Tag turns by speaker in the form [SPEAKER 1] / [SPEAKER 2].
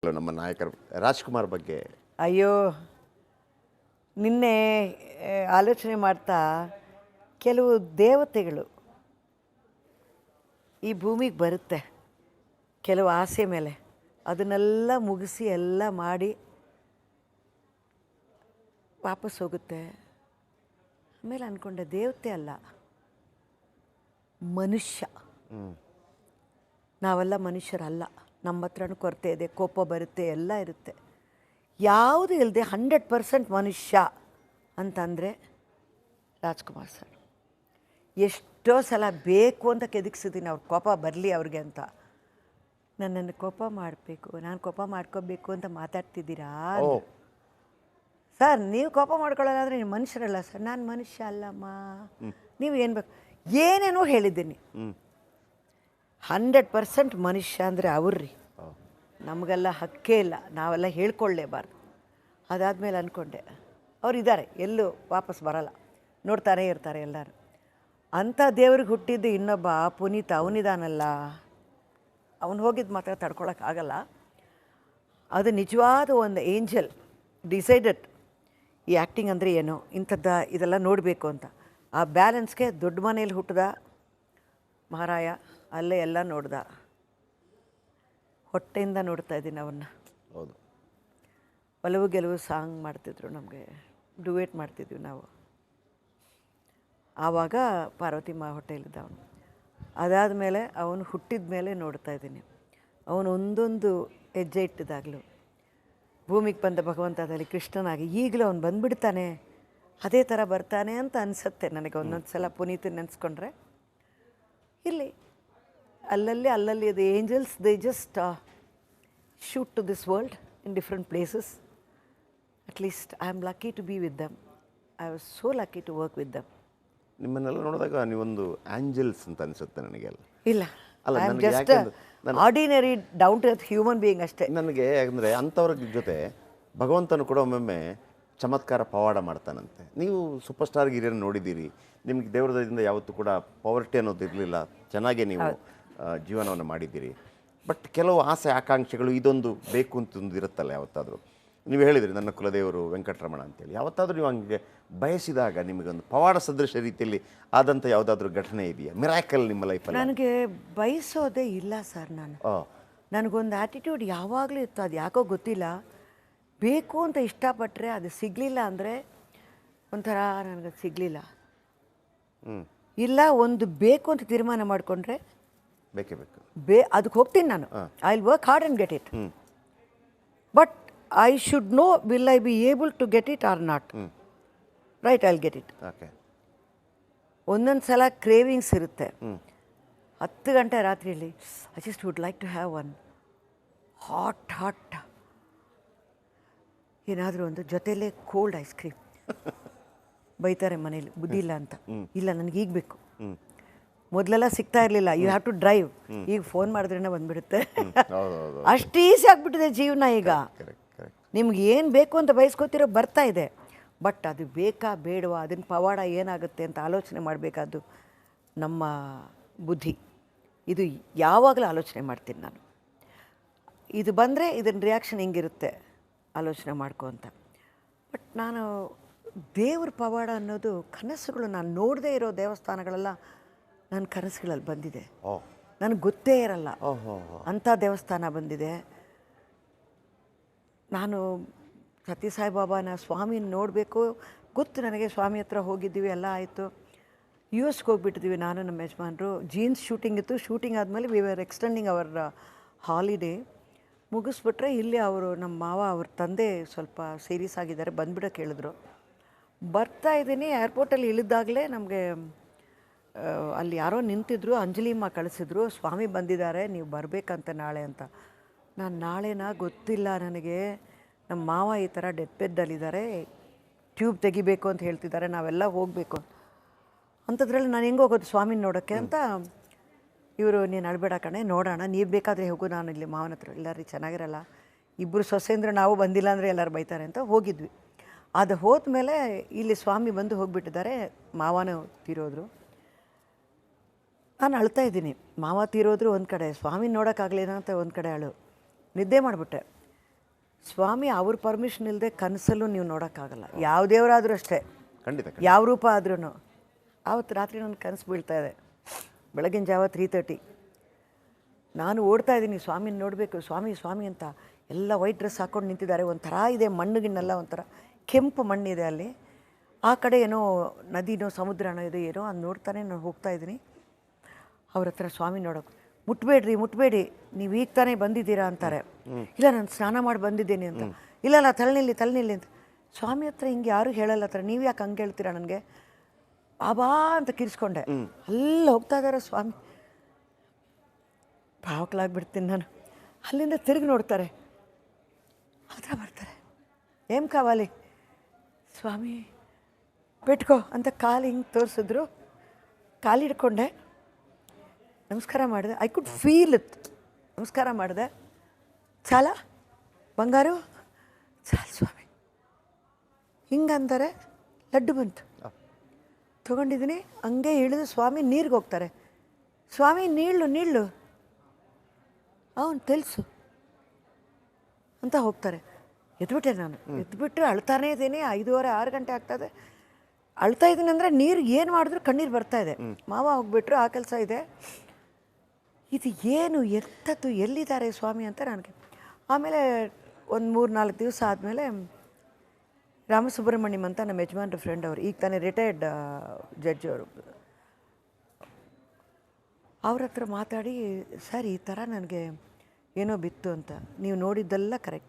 [SPEAKER 1] ನಮ್ಮ ನಾಯಕರು ರಾಜ್ಕುಮಾರ್ ಬಗ್ಗೆ
[SPEAKER 2] ಅಯ್ಯೋ ನಿನ್ನೆ ಆಲೋಚನೆ ಮಾಡ್ತಾ ಕೆಲವು ದೇವತೆಗಳು ಈ ಭೂಮಿಗೆ ಬರುತ್ತೆ ಕೆಲವು ಆಸೆ ಮೇಲೆ ಅದನ್ನೆಲ್ಲ ಮುಗಿಸಿ ಎಲ್ಲ ಮಾಡಿ ವಾಪಸ್ ಹೋಗುತ್ತೆ. ಆಮೇಲೆ ಅಂದ್ಕೊಂಡೆ ದೇವತೆ ಅಲ್ಲ, ಮನುಷ್ಯ. ನಾವೆಲ್ಲ ಮನುಷ್ಯರಲ್ಲ. ನಮ್ಮ ಹತ್ರನೂ ಕೊರತೆ ಇದೆ, ಕೋಪ ಬರುತ್ತೆ, ಎಲ್ಲ ಇರುತ್ತೆ. ಯಾವುದು ಇಲ್ಲದೆ 100% ಮನುಷ್ಯ ಅಂತಂದರೆ ರಾಜ್ಕುಮಾರ್ ಸರ್. ಎಷ್ಟೋ ಸಲ ಬೇಕು ಅಂತ ಕೆದಕ್ಸಿದ್ದೀನಿ, ಅವ್ರ ಕೋಪ ಬರಲಿ ಅವ್ರಿಗೆ ಅಂತ. ನನ್ನನ್ನು ಕೋಪ ಮಾಡಬೇಕು, ನಾನು ಕೋಪ ಮಾಡ್ಕೋಬೇಕು ಅಂತ ಮಾತಾಡ್ತಿದ್ದೀರಾ ಸರ್? ನೀವು ಕೋಪ ಮಾಡ್ಕೊಳ್ಳೋಲ್ಲ ಅಂದರೆ ನೀವು ಮನುಷ್ಯರಲ್ಲ ಸರ್. ನಾನು ಮನುಷ್ಯ ಅಲ್ಲಮ್ಮ. ನೀವು ಏನು ಬೇಕು ಏನೇನೋ ಹೇಳಿದ್ದೀನಿ. 100% ಮನುಷ್ಯ ಅಂದರೆ ಅವ್ರಿ. ನಮಗೆಲ್ಲ ಹಕ್ಕೇ ಇಲ್ಲ, ನಾವೆಲ್ಲ ಹೇಳ್ಕೊಳ್ಳೇಬಾರ್ದು. ಅದಾದಮೇಲೆ ಅಂದ್ಕೊಂಡೆ ಅವರಿದ್ದಾರೆ, ಎಲ್ಲೂ ವಾಪಸ್ ಬರಲ್ಲ, ನೋಡ್ತಾನೇ ಇರ್ತಾರೆ ಎಲ್ಲರೂ. ಅಂಥ ದೇವ್ರಿಗೆ ಹುಟ್ಟಿದ್ದು ಇನ್ನೊಬ್ಬ ಪುನೀತ್, ಅವನಿದಾನಲ್ಲ, ಅವನು ಹೋಗಿದ್ದು ಮಾತ್ರ ತಡ್ಕೊಳಕ್ಕಾಗಲ್ಲ. ಅದು ನಿಜವಾದ ಒಂದು ಏಂಜಲ್ ಡಿಸೈಡೆಡ್ ಈ ಆ್ಯಕ್ಟಿಂಗ್ ಅಂದರೆ ಏನು, ಇದೆಲ್ಲ ನೋಡಬೇಕು ಅಂತ. ಆ ಬ್ಯಾಲೆನ್ಸ್ಗೆ ದೊಡ್ಡ ಮನೇಲಿ ಹುಟ್ಟಿದ ಮಹಾರಾಯ, ಅಲ್ಲೇ ಎಲ್ಲ ನೋಡ್ದ. ಹೊಟ್ಟೆಯಿಂದ ನೋಡ್ತಾ ಇದ್ದೀನಿ ಅವನ್ನ.
[SPEAKER 1] ಹೌದು,
[SPEAKER 2] ಒಲವು ಗೆಲುವು ಸಾಂಗ್ ಮಾಡ್ತಿದ್ರು, ನಮಗೆ ಡುವೇಟ್ ಮಾಡ್ತಿದ್ವಿ ನಾವು. ಆವಾಗ ಪಾರ್ವತಿ ಮಾ ಹೊಟ್ಟೆಯಲ್ಲಿದ್ದ ಅವನು. ಅದಾದಮೇಲೆ ಅವನು ಹುಟ್ಟಿದ ಮೇಲೆ ನೋಡ್ತಾ ಇದ್ದೀನಿ. ಅವನು ಒಂದೊಂದು ಹೆಜ್ಜೆ ಇಟ್ಟಿದ್ದಾಗಲೂ ಭೂಮಿಗೆ ಬಂದ ಭಗವಂತದಲ್ಲಿ ಕೃಷ್ಣನಾಗಿ ಈಗಲೂ ಅವನು ಬಂದುಬಿಡ್ತಾನೆ, ಅದೇ ಥರ ಬರ್ತಾನೆ ಅಂತ ಅನಿಸುತ್ತೆ ನನಗೆ ಒಂದೊಂದು ಸಲ ಪುನೀತನ ನೆನೆಸ್ಕೊಂಡ್ರೆ. ಇಲ್ಲಿ ಅಲ್ಲಲ್ಲಿ ಅದು angels, they just shoot to this world in different places. At least I am lucky to be with them. I was so lucky to work with them.
[SPEAKER 1] ನಿಮ್ಮನ್ನೆಲ್ಲ ನೋಡಿದಾಗ ನೀವೊಂದು ಆ್ಯಂಜಲ್ಸ್ ಅಂತ ಅನಿಸುತ್ತೆ ನನಗೆಲ್ಲ.
[SPEAKER 2] ಇಲ್ಲ, I am just ordinary down to earth human being ಅಷ್ಟೇ.
[SPEAKER 1] ನನಗೆ ಅಂದರೆ ಅಂಥವ್ರ ಜೊತೆ ಭಗವಂತನು ಕೂಡ ಒಮ್ಮೊಮ್ಮೆ ಚಮತ್ಕಾರ ಪವಾಡ ಮಾಡ್ತಾನಂತೆ. ನೀವು ಸೂಪರ್ ಸ್ಟಾರ್ ಗಿರಿಯನ್ನು ನೋಡಿದ್ದೀರಿ, ನಿಮಗೆ ದೇವರದಿಂದ ಯಾವತ್ತೂ ಕೂಡ ಪವರ್ಟಿ ಅನ್ನೋದು ಇರಲಿಲ್ಲ, ಚೆನ್ನಾಗೇ ನೀವು ಜೀವನವನ್ನು ಮಾಡಿದ್ದೀರಿ. ಬಟ್ ಕೆಲವು ಆಸೆ ಆಕಾಂಕ್ಷೆಗಳು ಇದೊಂದು ಬೇಕು ಅಂತಂದು ಇರುತ್ತಲ್ಲ ಯಾವತ್ತಾದರೂ. ನೀವು ಹೇಳಿದ್ರಿ ನನ್ನ ಕುಲದೇವರು ವೆಂಕಟರಮಣ ಅಂತೇಳಿ. ಯಾವತ್ತಾದರೂ ನೀವು ಹಂಗೆ ಬಯಸಿದಾಗ ನಿಮಗೊಂದು ಪವಾಡ ಸದೃಶ ರೀತಿಯಲ್ಲಿ ಆದಂಥ ಯಾವುದಾದ್ರೂ ಘಟನೆ ಇದೆಯಾ, ಮಿರಾಕಲ್ ನಿಮ್ಮ ಲೈಫಲ್ಲಿ?
[SPEAKER 2] ನನಗೆ ಬಯಸೋದೇ ಇಲ್ಲ ಸರ್. ನನಗೊಂದು ಆ್ಯಟಿಟ್ಯೂಡ್ ಯಾವಾಗಲೂ ಇತ್ತು, ಅದು ಯಾಕೋ ಗೊತ್ತಿಲ್ಲ. ಬೇಕು ಅಂತ ಇಷ್ಟಪಟ್ಟರೆ ಅದು ಸಿಗಲಿಲ್ಲ ಅಂದರೆ ಒಂಥರ ನನಗೆ ಸಿಗಲಿಲ್ಲ. ಇಲ್ಲ, ಒಂದು ಬೇಕು ಅಂತ ತೀರ್ಮಾನ ಮಾಡಿಕೊಂಡ್ರೆ
[SPEAKER 1] ಬೇಕೇ ಬೇಕು,
[SPEAKER 2] ಅದಕ್ಕೆ ಹೋಗ್ತೀನಿ ನಾನು. I will work hard and get it. But I should know, will I be able to get it or not. Right, I will get it.
[SPEAKER 1] Okay.
[SPEAKER 2] ಒಂದೊಂದು ಸಲ ಕ್ರೇವಿಂಗ್ಸ್ ಇರುತ್ತೆ. 10 ಗಂಟೆ ರಾತ್ರಿಯಲ್ಲಿ I just would like to have one hot ಏನಾದರೂ ಒಂದು, ಜೊತೆಯಲ್ಲೇ cold ice cream. ಬೈತಾರೆ ಮನೇಲಿ, ಬುದ್ಧಿ ಇಲ್ಲ ಅಂತ. ಇಲ್ಲ, ನನಗೆ ಈಗ ಬೇಕು. ಮೊದಲೆಲ್ಲ ಸಿಗ್ತಾ ಇರಲಿಲ್ಲ, ಯು ಹ್ಯಾವ್ ಟು ಡ್ರೈವ್. ಈಗ ಫೋನ್ ಮಾಡಿದ್ರೇ ಬಂದುಬಿಡುತ್ತೆ. ಅಷ್ಟು ಈಸಿ ಆಗಿಬಿಟ್ಟಿದೆ ಜೀವನ ಈಗ. ನಿಮ್ಗೆ ಏನು ಬೇಕು ಅಂತ ಬಯಸ್ಕೋತಿರೋ ಬರ್ತಾ ಇದೆ. ಬಟ್ ಅದು ಬೇಕಾ ಬೇಡವಾ, ಅದನ್ನ ಪವಾಡ ಏನಾಗುತ್ತೆ ಅಂತ ಆಲೋಚನೆ ಮಾಡಬೇಕಾದ್ದು ನಮ್ಮ ಬುದ್ಧಿ. ಇದು ಯಾವಾಗಲೂ ಆಲೋಚನೆ ಮಾಡ್ತೀನಿ ನಾನು. ಇದು ಬಂದರೆ ಇದನ್ನ ರಿಯಾಕ್ಷನ್ ಹೆಂಗಿರುತ್ತೆ ಆಲೋಚನೆ ಮಾಡ್ಕೊ ಅಂತ. ಬಟ್ ನಾನು ದೇವ್ರ ಪವಾಡ ಅನ್ನೋದು ಕನಸುಗಳು, ನಾನು ನೋಡದೇ ಇರೋ ದೇವಸ್ಥಾನಗಳೆಲ್ಲ ನನ್ನ ಕನಸುಗಳಲ್ಲಿ ಬಂದಿದೆ. ನನಗೆ ಗೊತ್ತೇ ಇರಲ್ಲ ಅಂಥ ದೇವಸ್ಥಾನ ಬಂದಿದೆ. ನಾನು ಸತ್ಯಸಾಯಿಬಾಬಾನ ಸ್ವಾಮಿನ ನೋಡಬೇಕು ಗೊತ್ತು ನನಗೆ. ಸ್ವಾಮಿ ಹತ್ರ ಹೋಗಿದ್ದೀವಿ, ಎಲ್ಲ ಆಯಿತು. US ಹೋಗಿಬಿಟ್ಟಿದ್ದೀವಿ ನಾನು ನಮ್ಮ ಯಜಮಾನರು. ಜೀನ್ಸ್ ಶೂಟಿಂಗ್ ಇತ್ತು. ಶೂಟಿಂಗ್ ಆದಮೇಲೆ we were extending our holiday. ಮುಗಿಸ್ಬಿಟ್ರೆ ಇಲ್ಲಿ ಅವರು ನಮ್ಮ ಮಾವ, ಅವ್ರ ತಂದೆ ಸ್ವಲ್ಪ ಸೀರಿಯಸ್ ಆಗಿದ್ದಾರೆ, ಬಂದುಬಿಡೋಕೆ ಹೇಳಿದ್ರು. ಬರ್ತಾ ಇದ್ದೀನಿ, ಏರ್ಪೋರ್ಟಲ್ಲಿ ಇಳಿದಾಗಲೇ ನಮಗೆ ಅಲ್ಲಿ ಯಾರೋ ನಿಂತಿದ್ರು, ಅಂಜಲಿಮ್ಮ ಕಳಿಸಿದ್ರು, ಸ್ವಾಮಿ ಬಂದಿದ್ದಾರೆ, ನೀವು ಬರಬೇಕಂತ ನಾಳೆ ಅಂತ. ನಾನು ನಾಳೆನಾ ಗೊತ್ತಿಲ್ಲ ನನಗೆ. ನಮ್ಮ ಮಾವ ಈ ಥರ ಡೆತ್ ಬೆಡ್ಡಲ್ಲಿದ್ದಾರೆ, ಟ್ಯೂಬ್ ತೆಗಿಬೇಕು ಅಂತ ಹೇಳ್ತಿದ್ದಾರೆ, ನಾವೆಲ್ಲ ಹೋಗಬೇಕು ಅಂಥದ್ರಲ್ಲಿ ನಾನು ಹೆಂಗೆ ಹೋಗೋದು ಸ್ವಾಮಿನ ನೋಡೋಕ್ಕೆ ಅಂತ. ಇವರು, ನೀನು ಅಳಬೇಡ ಕಣೆ, ನೋಡೋಣ, ನೀವು ಬೇಕಾದರೆ ಹೋಗು, ನಾನು ಇಲ್ಲಿ ಮಾವನ ಹತ್ರ. ಇಲ್ಲ ರೀ, ಚೆನ್ನಾಗಿರಲ್ಲ, ಇಬ್ಬರು ಸೊಸೆಂದ್ರೆ ನಾವು ಬಂದಿಲ್ಲ ಅಂದರೆ ಎಲ್ಲರೂ ಬೈತಾರೆ ಅಂತ ಹೋಗಿದ್ವಿ. ಅದು ಹೋದ್ಮೇಲೆ ಇಲ್ಲಿ ಸ್ವಾಮಿ ಬಂದು ಹೋಗಿಬಿಟ್ಟಿದ್ದಾರೆ, ಮಾವನೂ ತೀರೋದ್ರು. ನಾನು ಅಳ್ತಾ ಇದ್ದೀನಿ. ಮಾವ ತೀರೋದ್ರು ಒಂದು ಕಡೆ, ಸ್ವಾಮಿ ನೋಡೋಕ್ಕಾಗಲಿಲ್ಲ ಅಂತ ಒಂದು ಕಡೆ ಅಳು. ನಿದ್ದೆ ಮಾಡಿಬಿಟ್ಟೆ. ಸ್ವಾಮಿ ಅವ್ರ ಪರ್ಮಿಷನ್ ಇಲ್ಲದೆ ಕನಸಲ್ಲೂ ನೀವು ನೋಡೋಕ್ಕಾಗಲ್ಲ. ಯಾವ ದೇವರಾದರೂ ಅಷ್ಟೇ,
[SPEAKER 1] ಖಂಡಿತ
[SPEAKER 2] ಯಾವ ರೂಪ ಆದ್ರೂ. ಆವತ್ತು ರಾತ್ರಿ ನನ್ನ ಕನಸು ಬೀಳ್ತಾ ಇದೆ, ಬೆಳಗಿನ ಜಾವ 3:30. ನಾನು ಓಡ್ತಾ ಇದ್ದೀನಿ, ಸ್ವಾಮಿನ ನೋಡಬೇಕು, ಸ್ವಾಮಿ ಸ್ವಾಮಿ ಅಂತ. ಎಲ್ಲ ವೈಟ್ ಡ್ರೆಸ್ ಹಾಕ್ಕೊಂಡು ನಿಂತಿದ್ದಾರೆ. ಒಂಥರ ಇದೆ, ಮಣ್ಣುಗಿನ್ನೆಲ್ಲ ಒಂಥರ ಕೆಂಪು ಮಣ್ಣಿದೆ ಅಲ್ಲಿ. ಆ ಕಡೆ ಏನೋ ನದಿನೋ ಸಮುದ್ರನೋ ಇದೆ ಏನೋ, ಅದು ನೋಡ್ತಾನೆ ನಾನು ಹೋಗ್ತಾ ಇದ್ದೀನಿ. ಅವ್ರ ಹತ್ರ ಸ್ವಾಮಿ ನೋಡೋಕೆ, ಮುಟ್ಬೇಡಿ, ನೀವು ಈಗ ತಾನೇ ಬಂದಿದ್ದೀರಾ ಅಂತಾರೆ. ಇಲ್ಲ, ನಾನು ಸ್ನಾನ ಮಾಡಿ ಬಂದಿದ್ದೇನೆ ಅಂತ. ಇಲ್ಲ ತಲೆನಿಲ್ಲಿ ಅಂತ. ಸ್ವಾಮಿ ಹತ್ರ ಹಿಂಗೆ ಯಾರೂ ಹೇಳಲ್ಲ ಹತ್ರ, ನೀವು ಯಾಕೆ ಹಂಗೆ ಹೇಳ್ತೀರಾ ನನಗೆ? ಬಾಬಾ ಅಂತ ಕಿರಿಸ್ಕೊಂಡೆ. ಅಲ್ಲಿ ಹೋಗ್ತಾ ಇದ್ದಾರೆ ಸ್ವಾಮಿ. ಭಾವಕ್ಲಾಗ್ಬಿಡ್ತೀನಿ ನಾನು. ಅಲ್ಲಿಂದ ತಿರುಗಿ ನೋಡ್ತಾರೆ, ಹತ್ರ ಬರ್ತಾರೆ. ಏಮ್ ಕಾವಾಲಿ? ಸ್ವಾಮಿ ಬಿಟ್ಕೋ ಅಂತ ಕಾಲು ಹಿಂಗೆ ತೋರಿಸಿದ್ರು. ಕಾಲು ಹಿಡ್ಕೊಂಡೆ, ನಮಸ್ಕಾರ ಮಾಡಿದೆ. I could feel it. ನಮಸ್ಕಾರ ಮಾಡಿದೆ. ಚಾಲ ಬಂಗಾರು, ಚಾಲ್ ಸ್ವಾಮಿ ಹಿಂಗಂತಾರೆ. ಲಡ್ಡು ಬಂತು, ತೊಗೊಂಡಿದ್ದೀನಿ. ಹಂಗೆ ಇಳಿದು ಸ್ವಾಮಿ ನೀರಿಗೆ ಹೋಗ್ತಾರೆ. ಸ್ವಾಮಿ ನೀಳು ಅವನು తెలుసు ಅಂತ ಹೋಗ್ತಾರೆ. ಎದ್ಬಿಟ್ಟೆ ನಾನು. ಎದ್ಬಿಟ್ಟು ಅಳ್ತಾನೇ ಇದ್ದೀನಿ. 5:30 6 ಗಂಟೆ ಆಗ್ತಾಯಿದೆ. ಅಳ್ತಾ ಇದ್ದೀನಿ ಅಂದರೆ ನೀರು ಏನು ಮಾಡಿದ್ರು ಕಣ್ಣೀರು ಬರ್ತಾಯಿದೆ. ಮಾವ ಹೋಗ್ಬಿಟ್ರು, ಆ ಕೆಲಸ ಇದೆ. ಇದು ಏನು ಎಂಥದ್ದು, ಎಲ್ಲಿದ್ದಾರೆ ಸ್ವಾಮಿ ಅಂತ ನನಗೆ. ಆಮೇಲೆ ಒಂದು 3-4 ದಿವಸ ಆದಮೇಲೆ ರಾಮಸುಬ್ರಹ್ಮಣ್ಯಂ ಅಂತ ನಮ್ಮ ಯಜಮಾನ್ರ ಫ್ರೆಂಡ್ ಅವರು, ಈಗ ತಾನೇ ರಿಟೈರ್ಡ್ ಜಡ್ಜ್ ಅವರು, ಅವ್ರ ಹತ್ರ ಮಾತಾಡಿ, ಸರ್ ಈ ಥರ ನನಗೆ ಏನೋ ಬಿತ್ತು ಅಂತ, ನೀವು ನೋಡಿದ್ದೆಲ್ಲ ಕರೆಕ್ಟ್